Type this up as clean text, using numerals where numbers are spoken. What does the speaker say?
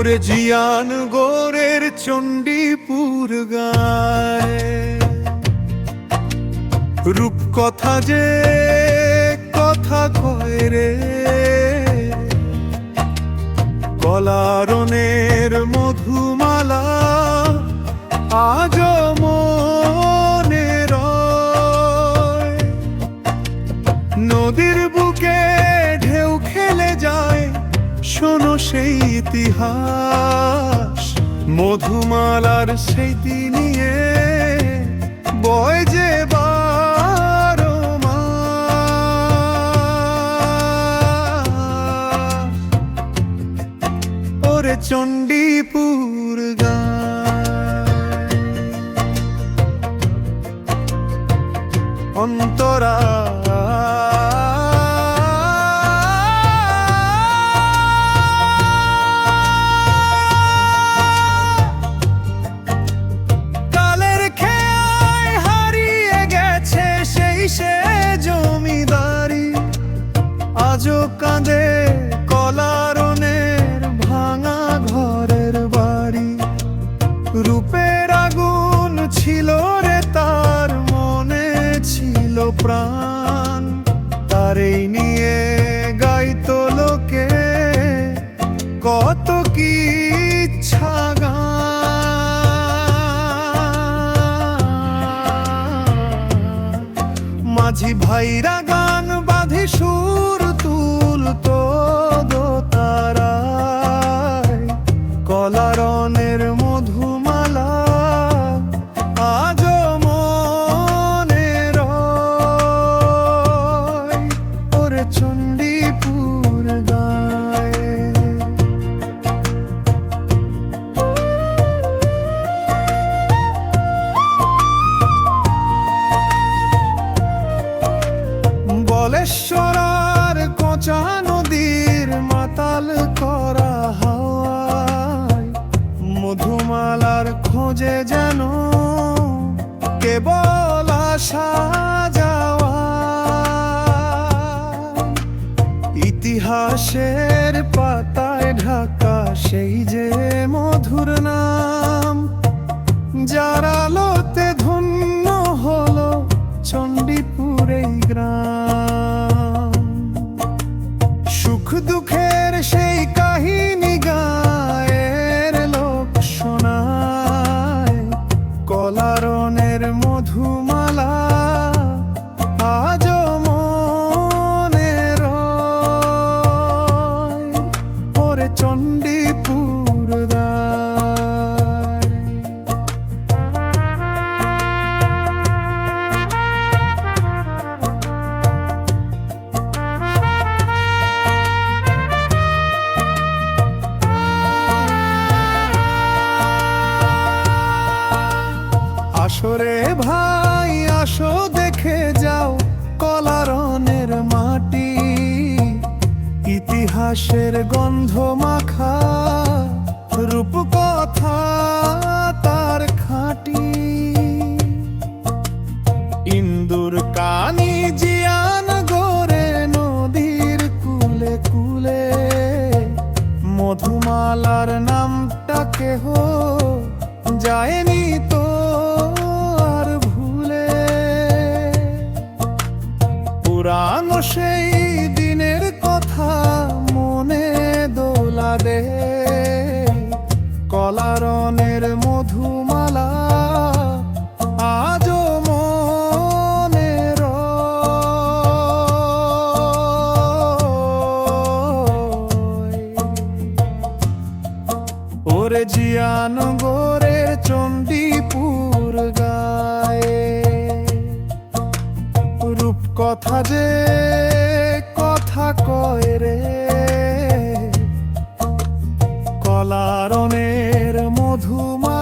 ওরে জিয়ান গোরের চণ্ডীপুর গায় রূপ কথা যে কথা কয় রে, কলারণের মধুমালা আজ মনে রয়। নদীর বুকে ঢেউ খেলে যায়, শোনো সেই ইতিহাস। মধুমালার স্মৃতি নিয়ে বয় যে বারো মাস। ওরে চণ্ডীপুর গায় অন্তরা সে জমিদারি আজও কাঁদে কলারণের ভাঙা ঘরের বাড়ি। রূপের আগুন ছিল রে তার মনে ছিল প্রাণ, তারেই নিয়ে গাইতো লোকে কত কি ইচ্ছা গান। মাঝি ভাইরা গান বাঁধি সুর তুলতো দোতারায়, কলারণের মধুমালা আজও মনে রয়। ওরে চণ্ডীপুর গায়ে বলেশ্বরার কোঁচা নদীর মাতাল করা হাওয়ায় মধুমালার খোঁজে যেন কেবল আসা যাওয়া। ইতিহাসের পাতায় ঢাকা সেই যে মধুর নাম, যার আলোতে ধন্য হলো চণ্ডীপুর এই গ্রাম। সুখ দুঃখের সেই কাহিনী গায়ের লোক শোনায়, কলারণের মধুমালা আজও মনে রয়। ওরে চণ্ডীপুর গায় আসরে ভাই আসো দেখে যাও কলারণের মাটি। ইতিহাসের গন্ধ মাখা রূপ কথা তার খাঁটি। ইন্দুর কানি জিয়ান গোরে নদীর কুলে কুলে, মধুমালার নামটা কেহ যায়নি তো আর ভুলে। পুরানো সেই দিনের কথা মনে দোলা দে, কলারণের মধুমালা আজও মনে রয়। ওরে জিয়ান গোরের চণ্ডীপুর গায়ে রূপ কথা যে কথা কয় রে, কলারণের মধুমা